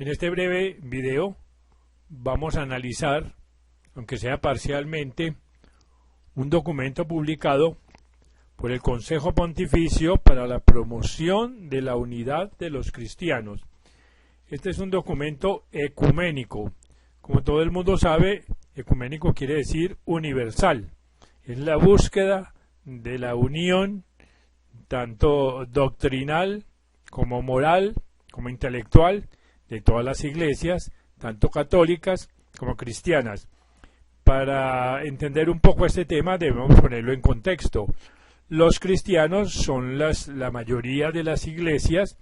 En este breve video vamos a analizar, aunque sea parcialmente, un documento publicado por el Consejo Pontificio para la Promoción de la Unidad de los Cristianos. Este es un documento ecuménico. Como todo el mundo sabe, ecuménico quiere decir universal. Es la búsqueda de la unión tanto doctrinal como moral, como intelectual, de todas las iglesias, tanto católicas como cristianas. Para entender un poco este tema debemos ponerlo en contexto. Los cristianos son la mayoría de las iglesias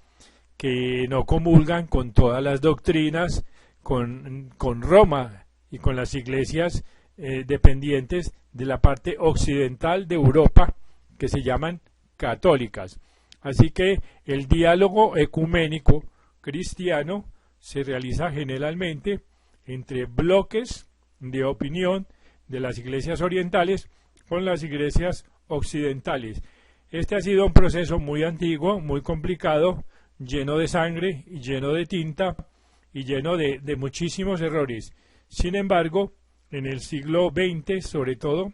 que no comulgan con todas las doctrinas, con Roma y con las iglesias dependientes de la parte occidental de Europa, que se llaman católicas. Así que el diálogo ecuménico cristiano se realiza generalmente entre bloques de opinión de las iglesias orientales con las iglesias occidentales. Este ha sido un proceso muy antiguo, muy complicado, lleno de sangre y lleno de tinta y lleno de muchísimos errores. Sin embargo, en el siglo XX sobre todo,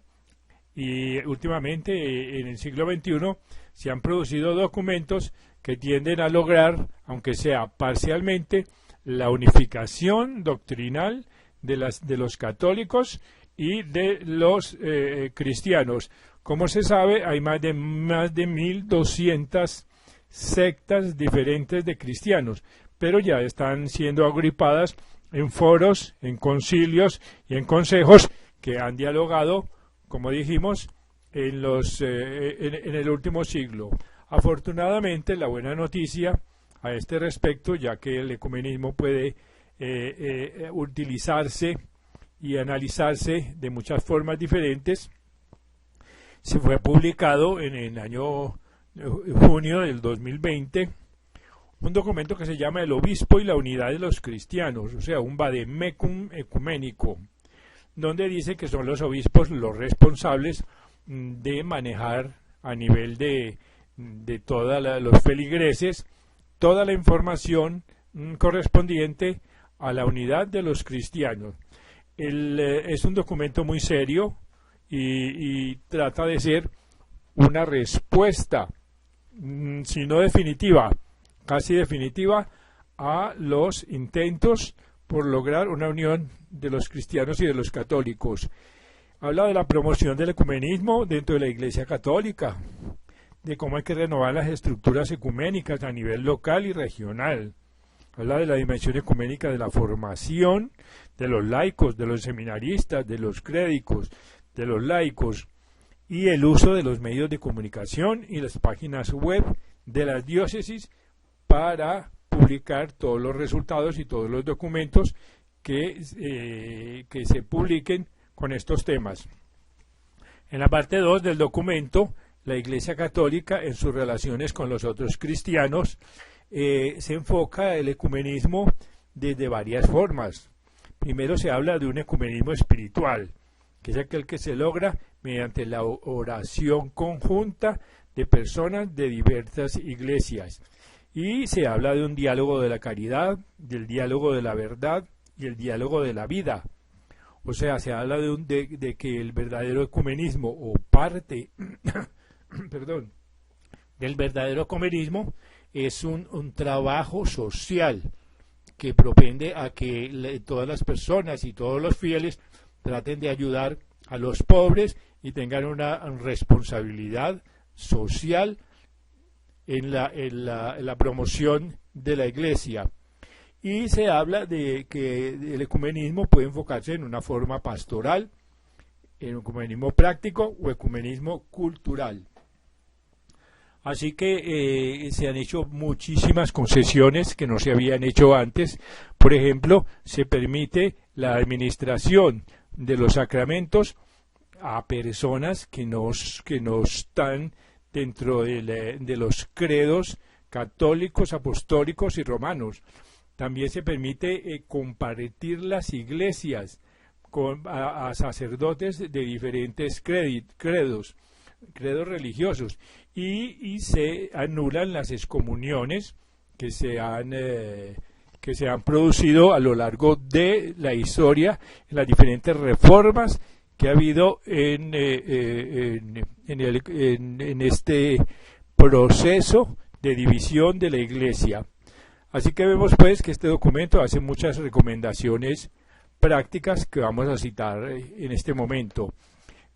y últimamente en el siglo XXI, se han producido documentos que tienden a lograr, aunque sea parcialmente, la unificación doctrinal de los católicos y de los cristianos. Como se sabe, hay más de 1.200 sectas diferentes de cristianos, pero ya están siendo agrupadas en foros, en concilios y en consejos que han dialogado, como dijimos, en el último siglo. Afortunadamente, la buena noticia a este respecto, ya que el ecumenismo puede utilizarse y analizarse de muchas formas diferentes, se fue publicado en el año junio del 2020 un documento que se llama El Obispo y la Unidad de los Cristianos, o sea, un vademecum ecuménico, donde dice que son los obispos los responsables de manejar a nivel de todos los feligreses toda la información correspondiente a la unidad de los cristianos. Es un documento muy serio y trata de ser una respuesta, si no definitiva, casi definitiva, a los intentos por lograr una unión de los cristianos y de los católicos. Habla de la promoción del ecumenismo dentro de la Iglesia Católica, de cómo hay que renovar las estructuras ecuménicas a nivel local y regional. Habla de la dimensión ecuménica de la formación de los laicos, de los seminaristas, de los clérigos, de los laicos, y el uso de los medios de comunicación y las páginas web de las diócesis para publicar todos los resultados y todos los documentos que se publiquen con estos temas. En la parte 2 del documento, la Iglesia Católica en sus relaciones con los otros cristianos se enfoca el ecumenismo desde varias formas. Primero se habla de un ecumenismo espiritual, que es aquel que se logra mediante la oración conjunta de personas de diversas iglesias. Y se habla de un diálogo de la caridad, del diálogo de la verdad y el diálogo de la vida. O sea, se habla de que el verdadero ecumenismo o parte del verdadero ecumenismo es un trabajo social que propende a que todas las personas y todos los fieles traten de ayudar a los pobres y tengan una responsabilidad social en la promoción de la Iglesia. Y se habla de que el ecumenismo puede enfocarse en una forma pastoral, en ecumenismo práctico o ecumenismo cultural. Así que se han hecho muchísimas concesiones que no se habían hecho antes. Por ejemplo, se permite la administración de los sacramentos a personas que no están dentro de los credos católicos, apostólicos y romanos. También se permite compartir las iglesias a sacerdotes de diferentes credos religiosos y se anulan las excomuniones que que se han producido a lo largo de la historia, en las diferentes reformas que ha habido en este proceso de división de la Iglesia. Así que vemos pues que este documento hace muchas recomendaciones prácticas que vamos a citar en este momento.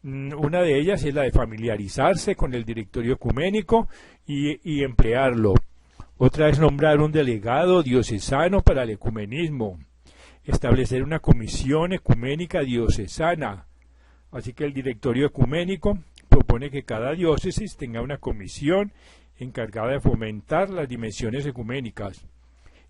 Una de ellas es la de familiarizarse con el directorio ecuménico y emplearlo. Otra es nombrar un delegado diocesano para el ecumenismo. Establecer una comisión ecuménica diocesana. Así que el directorio ecuménico propone que cada diócesis tenga una comisión encargada de fomentar las dimensiones ecuménicas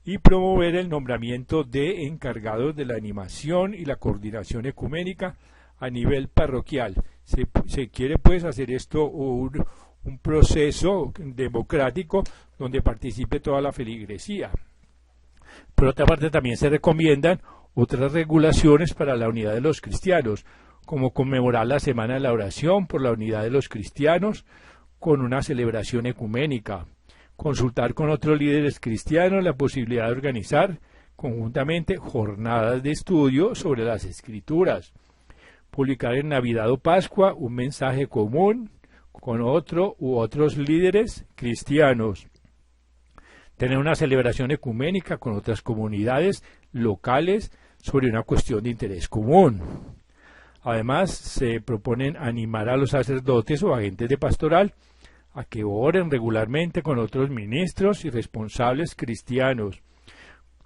y promover el nombramiento de encargados de la animación y la coordinación ecuménica a nivel parroquial. Se quiere pues hacer esto un proceso democrático donde participe toda la feligresía. Por otra parte, también se recomiendan otras regulaciones para la unidad de los cristianos, como conmemorar la Semana de la Oración por la unidad de los cristianos con una celebración ecuménica, consultar con otros líderes cristianos la posibilidad de organizar conjuntamente jornadas de estudio sobre las Escrituras, publicar en Navidad o Pascua un mensaje común con otro u otros líderes cristianos, tener una celebración ecuménica con otras comunidades locales sobre una cuestión de interés común. Además, se proponen animar a los sacerdotes o agentes de pastoral a que oren regularmente con otros ministros y responsables cristianos.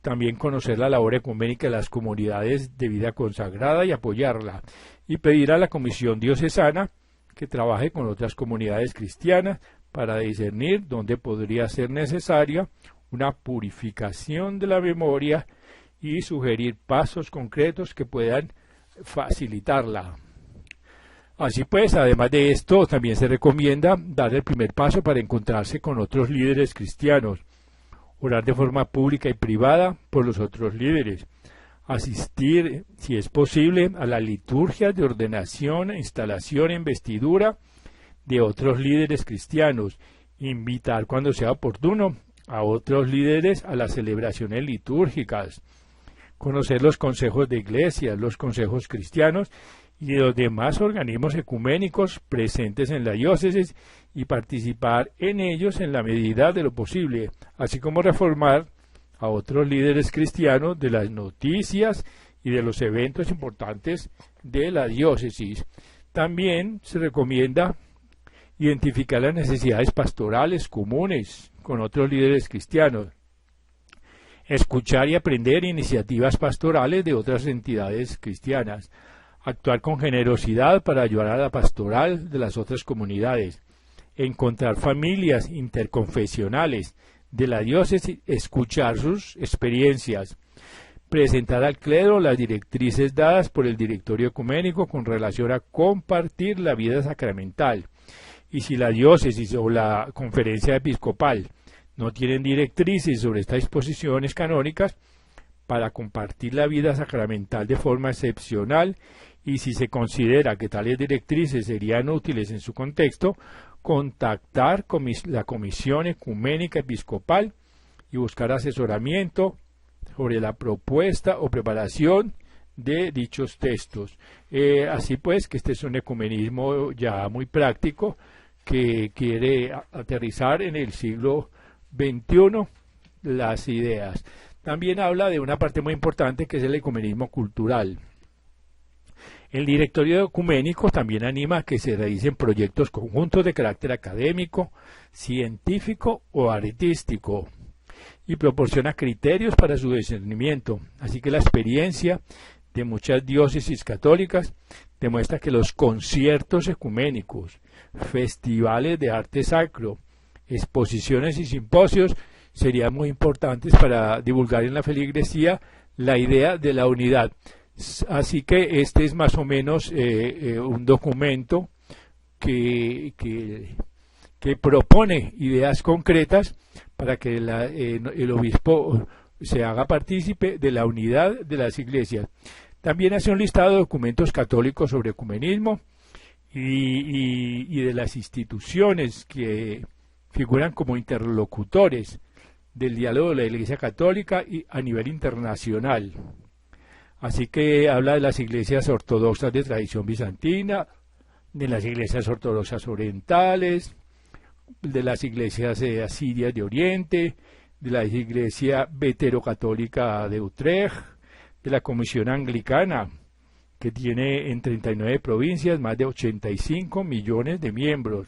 También conocer la labor ecuménica de las comunidades de vida consagrada y apoyarla. Y pedir a la Comisión Diocesana que trabaje con otras comunidades cristianas para discernir dónde podría ser necesaria una purificación de la memoria y sugerir pasos concretos que puedan facilitarla. Así pues, además de esto, también se recomienda dar el primer paso para encontrarse con otros líderes cristianos, orar de forma pública y privada por los otros líderes, asistir, si es posible, a la liturgia de ordenación, instalación e investidura de otros líderes cristianos, invitar cuando sea oportuno a otros líderes a las celebraciones litúrgicas, conocer los consejos de iglesia, los consejos cristianos y de los demás organismos ecuménicos presentes en la diócesis y participar en ellos en la medida de lo posible, así como reformar a otros líderes cristianos de las noticias y de los eventos importantes de la diócesis. También se recomienda identificar las necesidades pastorales comunes con otros líderes cristianos, escuchar y aprender iniciativas pastorales de otras entidades cristianas, actuar con generosidad para ayudar a la pastoral de las otras comunidades, encontrar familias interconfesionales de la diócesis, escuchar sus experiencias, presentar al clero las directrices dadas por el directorio ecuménico con relación a compartir la vida sacramental. Y si la diócesis o la conferencia episcopal no tienen directrices sobre estas disposiciones canónicas para compartir la vida sacramental de forma excepcional, y si se considera que tales directrices serían útiles en su contexto, contactar con la Comisión Ecuménica Episcopal y buscar asesoramiento sobre la propuesta o preparación de dichos textos. Así pues, que este es un ecumenismo ya muy práctico que quiere aterrizar en el siglo XXI las ideas. También habla de una parte muy importante que es el ecumenismo cultural. El directorio ecuménico también anima a que se realicen proyectos conjuntos de carácter académico, científico o artístico y proporciona criterios para su discernimiento. Así que la experiencia de muchas diócesis católicas demuestra que los conciertos ecuménicos, festivales de arte sacro, exposiciones y simposios serían muy importantes para divulgar en la feligresía la idea de la unidad. Así que este es más o menos un documento que propone ideas concretas para que el obispo se haga partícipe de la unidad de las iglesias. También hace un listado de documentos católicos sobre ecumenismo y de las instituciones que figuran como interlocutores del diálogo de la Iglesia Católica y a nivel internacional. Así que habla de las iglesias ortodoxas de tradición bizantina, de las iglesias ortodoxas orientales, de las iglesias asirias de Oriente, de la iglesia veterocatólica de Utrecht, de la Comisión Anglicana, que tiene en 39 provincias más de 85 millones de miembros.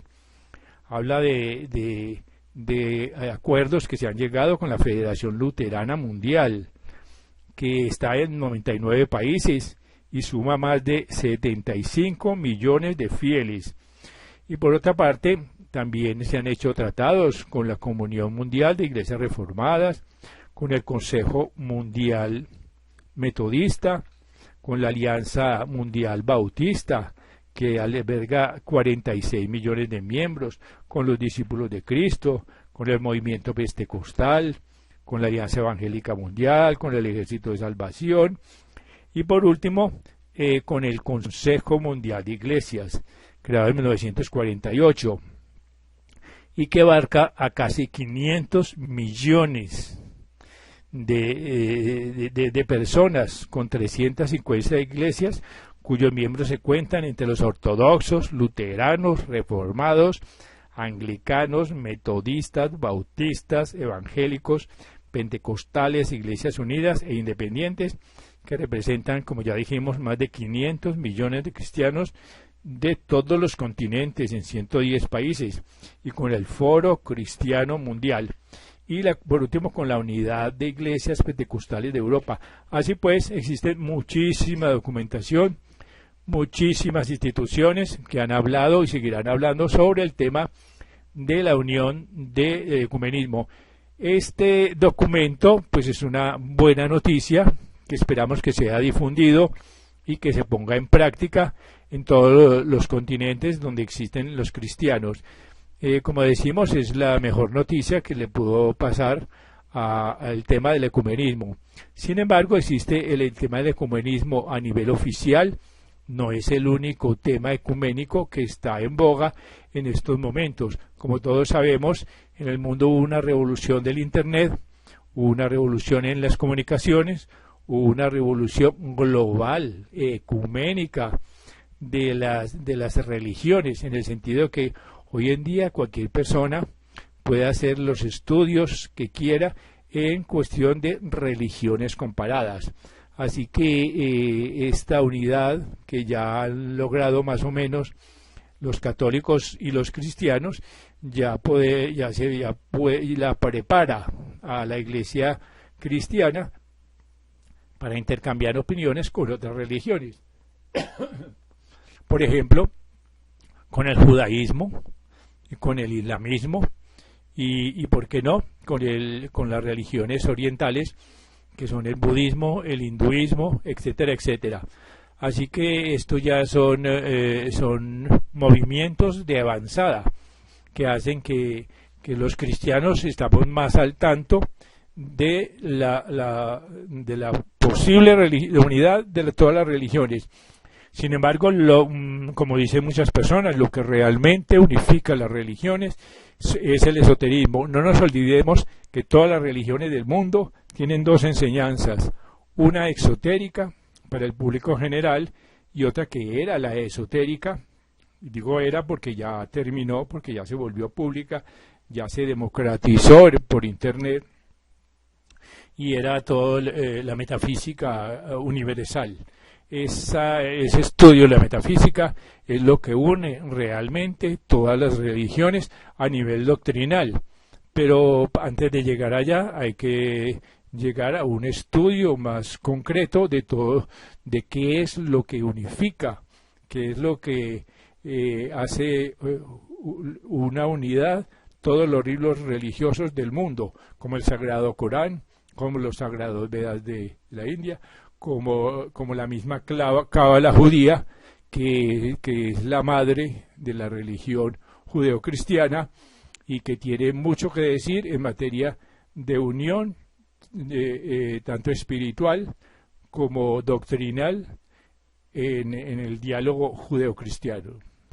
Habla de acuerdos que se han llegado con la Federación Luterana Mundial, que está en 99 países y suma más de 75 millones de fieles. Y por otra parte, también se han hecho tratados con la Comunión Mundial de Iglesias Reformadas, con el Consejo Mundial Metodista, con la Alianza Mundial Bautista, que alberga 46 millones de miembros, con los Discípulos de Cristo, con el Movimiento Pentecostal, con la Alianza Evangélica Mundial, con el Ejército de Salvación, y por último, con el Consejo Mundial de Iglesias, creado en 1948, y que abarca a casi 500 millones de personas, con 350 iglesias, cuyos miembros se cuentan entre los ortodoxos, luteranos, reformados, anglicanos, metodistas, bautistas, evangélicos, pentecostales, iglesias unidas e independientes, que representan, como ya dijimos, más de 500 millones de cristianos de todos los continentes en 110 países, y con el Foro Cristiano Mundial, y por último con la Unidad de Iglesias Pentecostales de Europa. Así pues, existe muchísima documentación, muchísimas instituciones que han hablado y seguirán hablando sobre el tema de la unión de ecumenismo. Este documento pues es una buena noticia que esperamos que sea difundido y que se ponga en práctica en todos los continentes donde existen los cristianos. Como decimos, es la mejor noticia que le pudo pasar al tema del ecumenismo. Sin embargo, existe el tema del ecumenismo a nivel oficial. No es el único tema ecuménico que está en boga en estos momentos. Como todos sabemos, en el mundo hubo una revolución del Internet, hubo una revolución en las comunicaciones, hubo una revolución global, ecuménica, de las religiones, en el sentido que hoy en día cualquier persona puede hacer los estudios que quiera en cuestión de religiones comparadas. Así que esta unidad que ya han logrado más o menos los católicos y los cristianos ya la prepara a la Iglesia cristiana para intercambiar opiniones con otras religiones. Por ejemplo, con el judaísmo, con el islamismo y ¿por qué no?, con las religiones orientales, que son el budismo, el hinduismo, etcétera, etcétera. Así que esto ya son movimientos de avanzada que hacen que los cristianos estamos más al tanto de la posible unidad de todas las religiones. Sin embargo, como dicen muchas personas, lo que realmente unifica las religiones es el esoterismo. No nos olvidemos que todas las religiones del mundo tienen dos enseñanzas, una exotérica para el público general y otra que era la esotérica. Digo era porque ya terminó, porque ya se volvió pública, ya se democratizó por Internet, y era toda la metafísica universal. Ese estudio de la metafísica es lo que une realmente todas las religiones a nivel doctrinal. Pero antes de llegar allá hay que llegar a un estudio más concreto de todo, de qué es lo que unifica, qué es lo que hace una unidad todos los libros religiosos del mundo, como el Sagrado Corán, como los Sagrados Vedas de la India, como la misma Cábala judía, que es la madre de la religión judeocristiana y que tiene mucho que decir en materia de unión, tanto espiritual como doctrinal, en el diálogo judeocristiano.